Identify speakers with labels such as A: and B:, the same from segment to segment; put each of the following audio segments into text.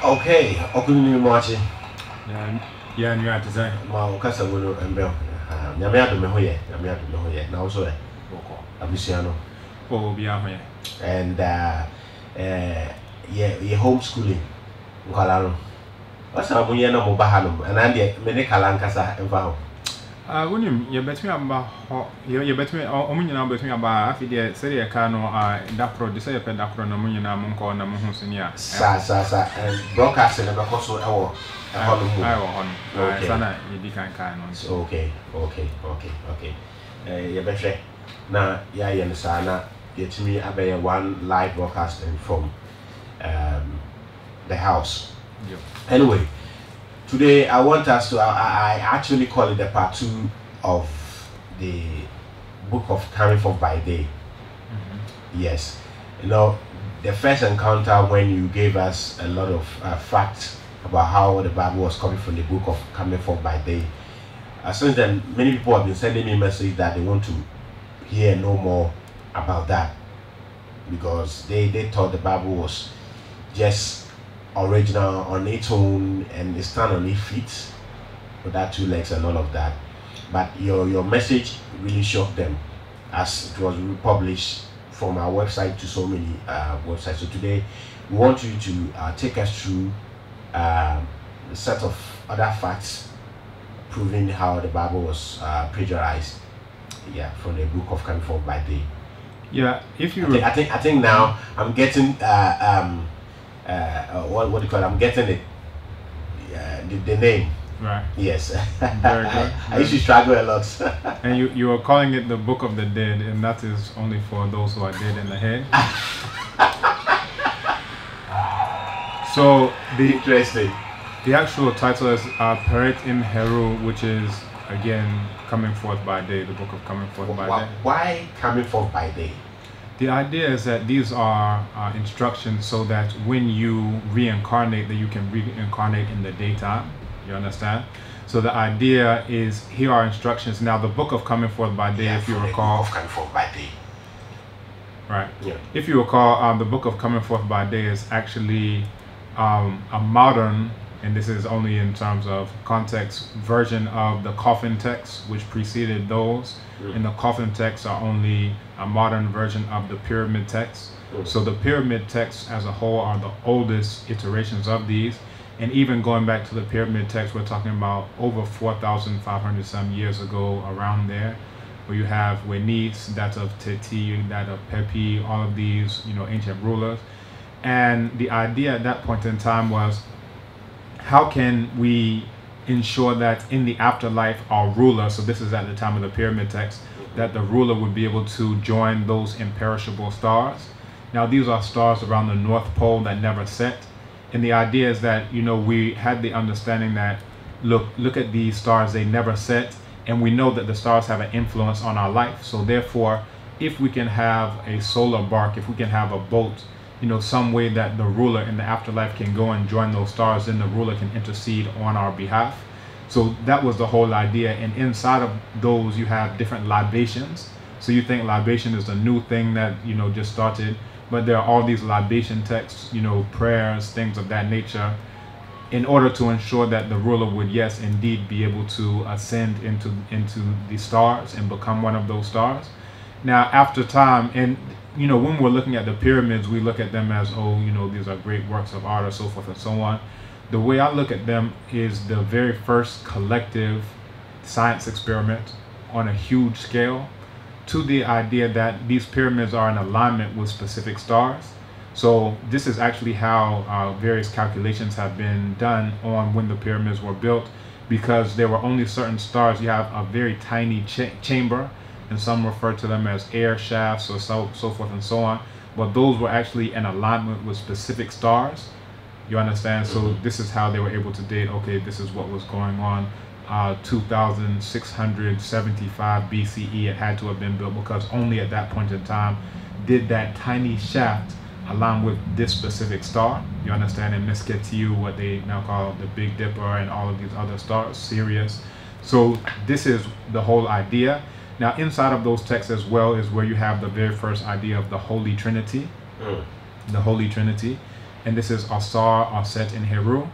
A: Okay, okuni mwachi.
B: Yeah, you have to say.
A: Ma okasa wono embel. Nyame adome ho ye, na also e. Abusiano.
B: Oh, be out here.
A: And yeah, homeschooling. Nkwala no. Wasa munye na mo baha no. And ande me ne kala nkasa emfa ho.
B: When you bet me about you bet me omunyina bet me about afi de say e ka no that pro de say e pe that pro no munyina mo nko na mo hu senia.
A: Sa and broadcasting na be so ewo
B: okay. Sana you can no.
A: Okay. You bet na ya yen sana get me abe one live broadcasting from the house.
B: Yep.
A: Anyway, today I want us to I actually call it the part 2 of the book of Coming Forth by Day. Yes, you know, the first encounter when you gave us a lot of facts about how the Bible was coming from the book of Coming Forth by Day. Since then, many people have been sending me messages that they want to hear no more about that, because they thought the Bible was just original on its own and it stand on its feet with that 2 legs and all of that. But your message really shocked them, as it was republished from our website to so many websites. So today we want you to take us through a set of other facts proving how the Bible was plagiarized, from the book of Coming Forth by Day.
B: Yeah, if you
A: I think now I'm getting what do you call it? I'm getting it, the name.
B: Right.
A: Yes.
B: Very good.
A: I used to struggle a lot.
B: And you are calling it the Book of the Dead, and that is only for those who are dead in the head. So the actual title is Peret Im Heru, which is again Coming Forth by Day, the book of Coming Forth by Day.
A: Why Coming Forth by Day?
B: The idea is that these are instructions so that when you reincarnate, that you can reincarnate in the daytime. You understand? So the idea is, here are instructions. Now the book of Coming Forth by Day, if you recall.
A: The book of Coming Forth by Day.
B: Right.
A: Yeah.
B: If you recall, the book of Coming Forth by Day is actually a modern, and this is only in terms of context, version of the coffin text, which preceded those. And the coffin texts are only a modern version of the pyramid text. So the pyramid texts as a whole are the oldest iterations of these. And even going back to the pyramid text, we're talking about over 4,500 some years ago, around there, where you have Wenis, that of Teti, that of Pepi, all of these, ancient rulers. And the idea at that point in time was, how can we ensure that in the afterlife our ruler, so this is at the time of the pyramid text, that the ruler would be able to join those imperishable stars. Now these are stars around the North Pole that never set. And the idea is that, we had the understanding that, look at these stars, they never set. And we know that the stars have an influence on our life. So therefore, if we can have a solar bark, if we can have a boat, some way that the ruler in the afterlife can go and join those stars, then the ruler can intercede on our behalf. So that was the whole idea. And inside of those, you have different libations. So you think libation is a new thing that, just started. But there are all these libation texts, prayers, things of that nature, in order to ensure that the ruler would, yes, indeed be able to ascend into the stars and become one of those stars. Now, after time, and when we're looking at the pyramids, we look at them as, these are great works of art or so forth and so on. The way I look at them is the very first collective science experiment on a huge scale, to the idea that these pyramids are in alignment with specific stars. So this is actually how various calculations have been done on when the pyramids were built, because there were only certain stars. You have a very tiny chamber, and some refer to them as air shafts or so forth and so on. But those were actually in alignment with specific stars. You understand? So this is how they were able to date, okay, this is what was going on. 2675 BCE it had to have been built, because only at that point in time did that tiny shaft align with this specific star. You understand? And Meskhetiyu, what they now call the Big Dipper, and all of these other stars, Sirius. So this is the whole idea. Now inside of those texts as well is where you have the very first idea of the Holy Trinity. The Holy Trinity. and this is Asar, Aset, and Heru.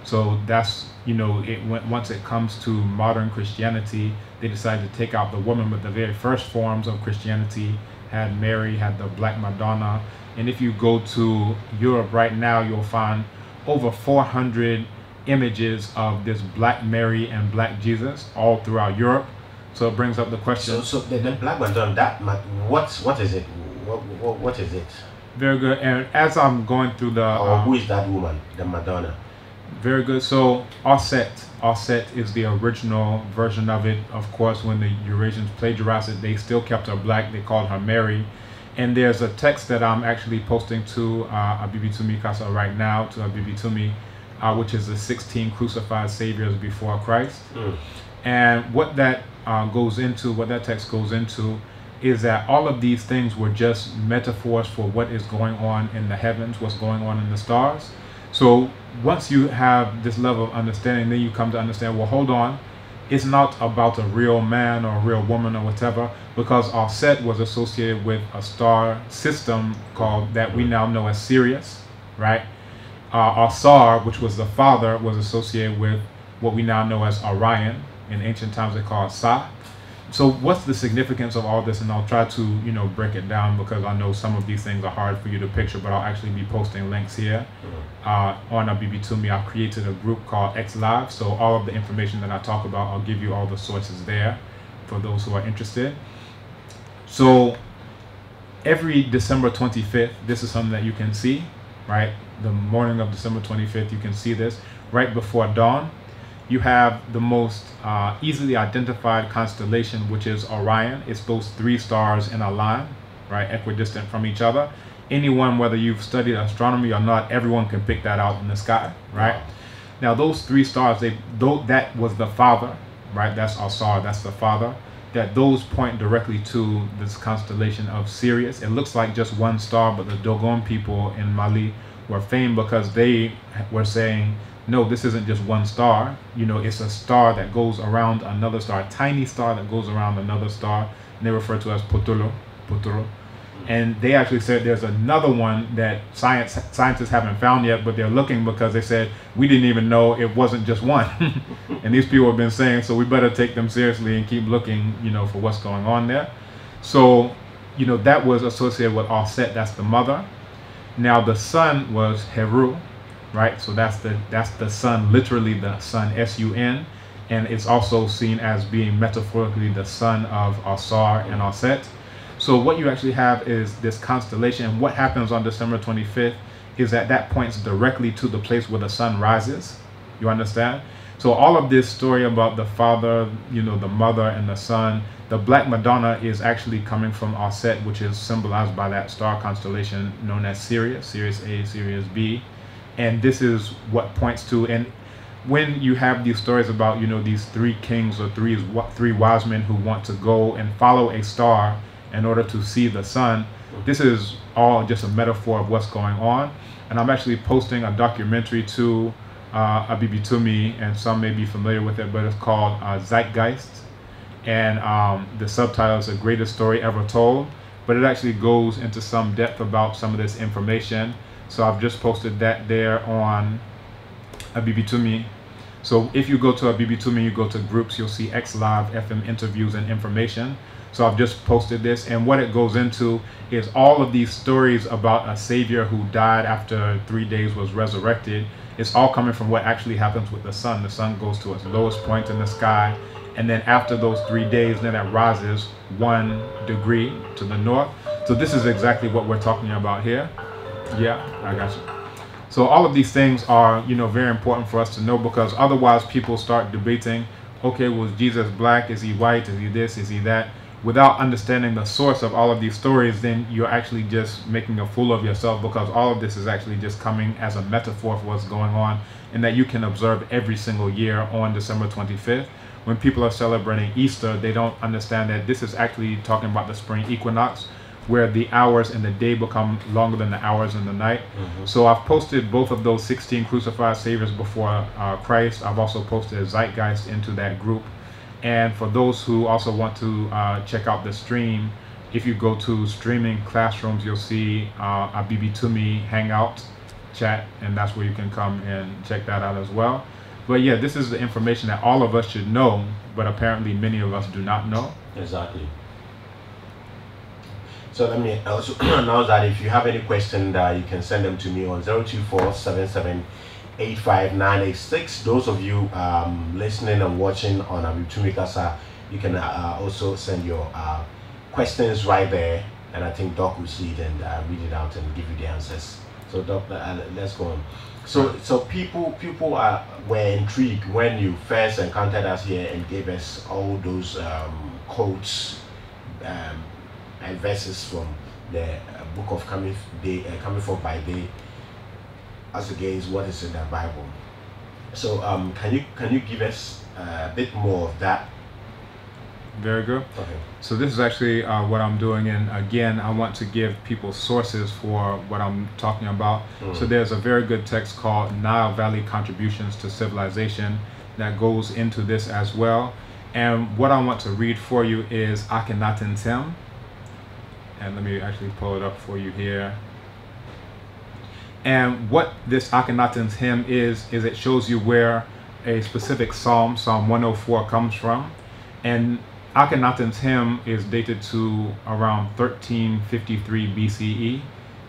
B: So that's, once it comes to modern Christianity, they decided to take out the woman, but the very first forms of Christianity had Mary, had the Black Madonna. And if you go to Europe right now, you'll find over 400 images of this Black Mary and Black Jesus all throughout Europe. So it brings up the question.
A: So the Black Madonna, what is it? What is it?
B: Very good. And as I'm going through the...
A: who is that woman, the Madonna?
B: Very good. So Aset is the original version of it. Of course, when the Eurasians plagiarized it, they still kept her black. They called her Mary. And there's a text that I'm actually posting to Abibi Tumi Casa right now, to Abibi Tumi, which is the 16 crucified saviors before Christ. And what that text goes into, is that all of these things were just metaphors for what is going on in the heavens, what's going on in the stars. So once you have this level of understanding, then you come to understand, well, hold on, it's not about a real man or a real woman or whatever, because Aset was associated with a star system called, that we now know as Sirius, right? Asar, which was the father, was associated with what we now know as Orion. In ancient times they called Sa. So what's the significance of all this? And I'll try to, break it down, because I know some of these things are hard for you to picture, but I'll actually be posting links here. On Abibi Tumi, I've created a group called X Live. So all of the information that I talk about, I'll give you all the sources there for those who are interested. So every December 25th, this is something that you can see, right? The morning of December 25th, you can see this right before dawn. You have the most easily identified constellation, which is Orion. It's those 3 stars in a line, right, equidistant from each other. Anyone, whether you've studied astronomy or not, everyone can pick that out in the sky, right? Wow. Now those 3 stars, that was the father, right? That's Asar, that's the father. That those point directly to this constellation of Sirius. It looks like just one star, but the Dogon people in Mali were famed because they were saying, no, this isn't just one star. It's a star that goes around another star, a tiny star that goes around another star. And they refer to as Potolo. And they actually said there's another one that scientists haven't found yet, but they're looking, because they said, we didn't even know it wasn't just one. And these people have been saying, so we better take them seriously and keep looking, for what's going on there. So, that was associated with Aset, that's the mother. Now the son was Heru. Right, so that's the sun, literally the sun, S-U-N, and it's also seen as being metaphorically the son of Asar and Aset. So what you actually have is this constellation, and what happens on December 25th is that points directly to the place where the sun rises. You understand? So all of this story about the father, the mother and the son, the Black Madonna is actually coming from Aset, which is symbolized by that star constellation known as Sirius, Sirius A, Sirius B. And this is what points to, and when you have these stories about, these 3 kings or three wise men who want to go and follow a star in order to see the sun, this is all just a metaphor of what's going on. And I'm actually posting a documentary to Abibi Tumi, and some may be familiar with it, but it's called Zeitgeist. And the subtitle is The Greatest Story Ever Told, but it actually goes into some depth about some of this information. So I've just posted that there on Abibi Tumi. So if you go to Abibi Tumi, you go to groups, you'll see X Live, FM interviews and information. So I've just posted this, and what it goes into is all of these stories about a savior who died after 3 days, was resurrected. It's all coming from what actually happens with the sun. The sun goes to its lowest point in the sky, and then after those 3 days, then it rises 1 degree to the north. So this is exactly what we're talking about here. Yeah, I got you. So all of these things are, very important for us to know, because otherwise people start debating, okay, was Jesus black? Is he white? Is he this? Is he that? Without understanding the source of all of these stories, then you're actually just making a fool of yourself, because all of this is actually just coming as a metaphor for what's going on, and that you can observe every single year on December 25th. When people are celebrating Easter, they don't understand that this is actually talking about the spring equinox, where the hours in the day become longer than the hours in the night. So I've posted both of those 16 crucified saviors before Christ. I've also posted a Zeitgeist into that group. And for those who also want to check out the stream, if you go to streaming classrooms, you'll see Abibi Tumi Hangout chat, and that's where you can come and check that out as well. But yeah, this is the information that all of us should know, but apparently many of us do not know.
A: Exactly. So let me also announce that if you have any question, you can send them to me on 024-77-85986. Those of you listening and watching on Abitumikasa, you can also send your questions right there, and I think Doc will see it and read it out and give you the answers. So Doc, let's go on. So people were intrigued when you first encountered us here and gave us all those quotes and verses from the book of coming forth by day, as against what is in the Bible. So can you give us a bit more of that?
B: Very good.
A: Okay.
B: So this is actually what I'm doing, and again, I want to give people sources for what I'm talking about. So there's a very good text called Nile Valley Contributions to Civilization that goes into this as well. And what I want to read for you is Akhenaten's hymn. And let me actually pull it up for you here. And what this Akhenaten's hymn is it shows you where a specific psalm, Psalm 104, comes from. And Akhenaten's hymn is dated to around 1353 BCE,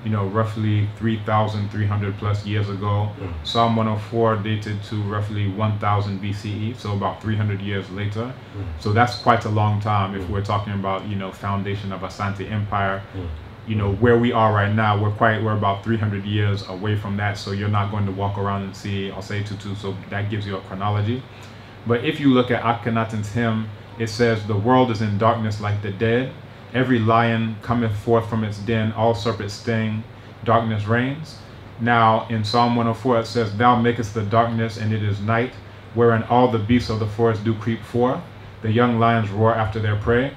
B: you know, roughly 3,300 plus years ago. Psalm 104 dated to roughly 1000 BCE, so about 300 years later. So that's quite a long time if we're talking about, you know, foundation of Asante Empire. You know, where we are right now, we're about 300 years away from that, so you're not going to walk around and see Osei Tutu, so that gives you a chronology. But if you look at Akhenaten's hymn, it says, "The world is in darkness like the dead. Every lion cometh forth from its den, all serpents sting, darkness reigns." Now in Psalm 104 it says, "Thou makest the darkness, and it is night, wherein all the beasts of the forest do creep forth. The young lions roar after their prey."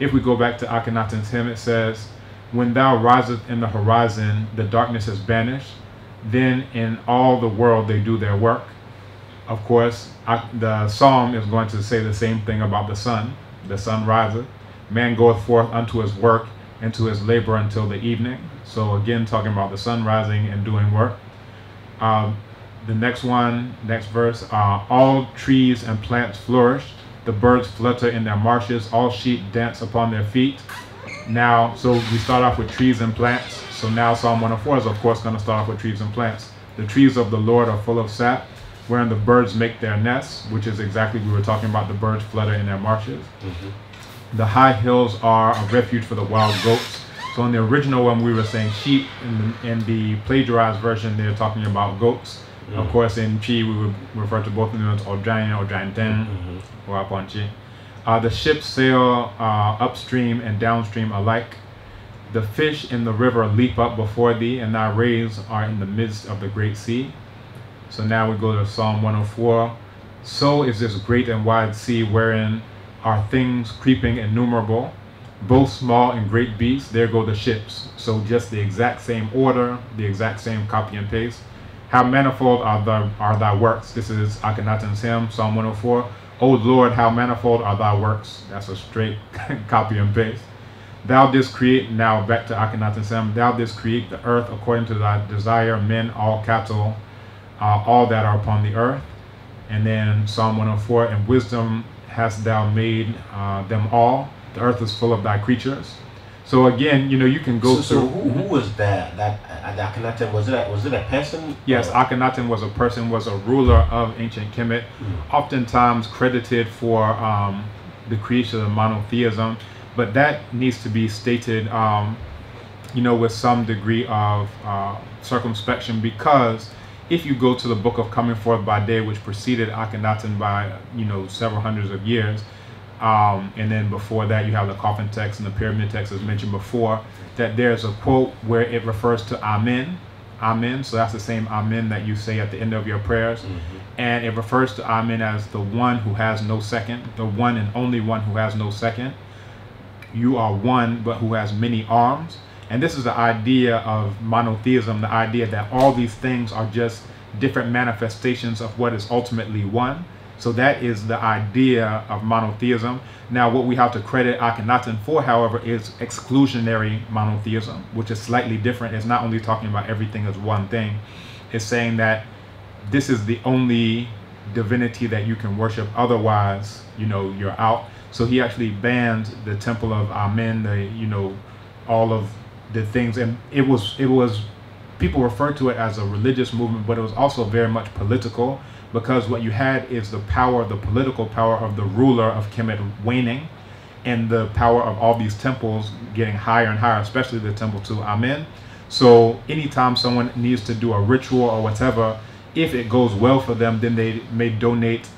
B: If we go back to Akhenaten's hymn, it says, "When thou risest in the horizon, the darkness is banished. Then in all the world they do their work." Of course, the psalm is going to say the same thing about the sun. The sun riseth. Man goeth forth unto his work and to his labor until the evening. So again, talking about the sun rising and doing work. The next verse, "All trees and plants flourish. The birds flutter in their marshes. All sheep dance upon their feet." Now, so we start off with trees and plants. So now Psalm 104 is of course going to start off with trees and plants. "The trees of the Lord are full of sap, wherein the birds make their nests," which is exactly, we were talking about the birds flutter in their marshes. "The high hills are a refuge for the wild goats." So in the original one we were saying sheep, in the plagiarized version they're talking about goats. Of course in Chi we would refer to both of them as Ojain or Jainten or Aponchi. "The ships sail upstream and downstream alike. The fish in the river leap up before thee, and thy rays are in the midst of the great sea." So now we go to Psalm 104. "So is this great and wide sea, wherein are things creeping innumerable, both small and great beasts." There go the ships. So just the exact same order, the exact same copy and paste. "How manifold are thy works." This is Akhenaten's hymn, Psalm 104. "O Lord, how manifold are thy works." That's a straight copy and paste. "Thou didst create," now back to Akhenaten's hymn, "Thou didst create the earth according to thy desire, men, all cattle, all that are upon the earth." And then Psalm 104, "In wisdom hast thou made them all. The earth is full of thy creatures." So again, you know, you can go
A: So who was that Akhenaten? Was it a person?
B: Yes, Akhenaten was a person, was a ruler of ancient Kemet, oftentimes credited for the creation of monotheism, but that needs to be stated, you know, with some degree of circumspection, because if you go to the book of Coming Forth by Day, which preceded Akhenaten by, you know, several hundreds of years, and then before that you have the coffin text and the pyramid text as mentioned before, that there's a quote where it refers to Amen. Amen, so that's the same Amen that you say at the end of your prayers. And it refers to Amen as the one who has no second, the one and only one who has no second. You are one, but who has many arms. And this is the idea of monotheism, the idea that all these things are just different manifestations of what is ultimately one. So that is the idea of monotheism. Now what we have to credit Akhenaten for, however, is exclusionary monotheism, which is slightly different. It's not only talking about everything as one thing. is saying that this is the only divinity that you can worship, otherwise, you know, you're out. So he actually banned the temple of Amen, the, you know, all of the things, and it was people refer to it as a religious movement, but it was also very much political, because what you had is the power, the political power of the ruler of Kemet waning, and the power of all these temples getting higher and higher, especially the temple to Amen. So anytime someone needs to do a ritual or whatever, if it goes well for them, then they may donate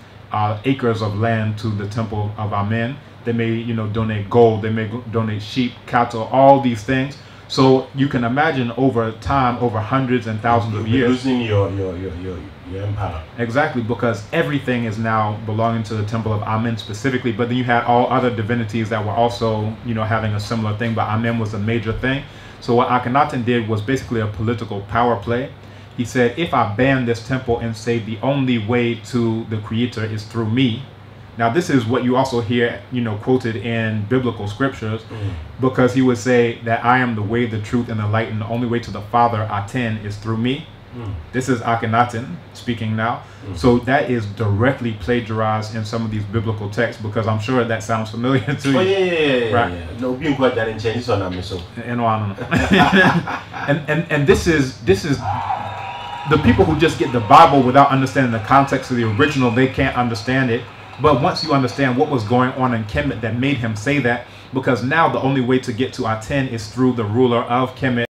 B: acres of land to the temple of Amen. They may, you know, donate gold. They may donate sheep, cattle, all these things. So you can imagine over time, over hundreds and thousands of years,
A: losing your empire.
B: Exactly, because everything is now belonging to the temple of Amen specifically. But then you had all other divinities that were also, you know, having a similar thing. But Amen was a major thing. So what Akhenaten did was basically a political power play. He said, if I ban this temple and say the only way to the Creator is through me. Now this is what you also hear, you know, quoted in biblical scriptures, because he would say that I am the way, the truth, and the light, and the only way to the Father, Aten, is through me. This is Akhenaten speaking now. So that is directly plagiarized in some of these biblical texts, because I'm sure that sounds familiar to you.
A: Oh yeah.
B: Right.
A: No, being quite that in Chinese on them, so.
B: And this is the people who just get the Bible without understanding the context of the original. They can't understand it. But once you understand what was going on in Kemet that made him say that, because now the only way to get to Aten is through the ruler of Kemet,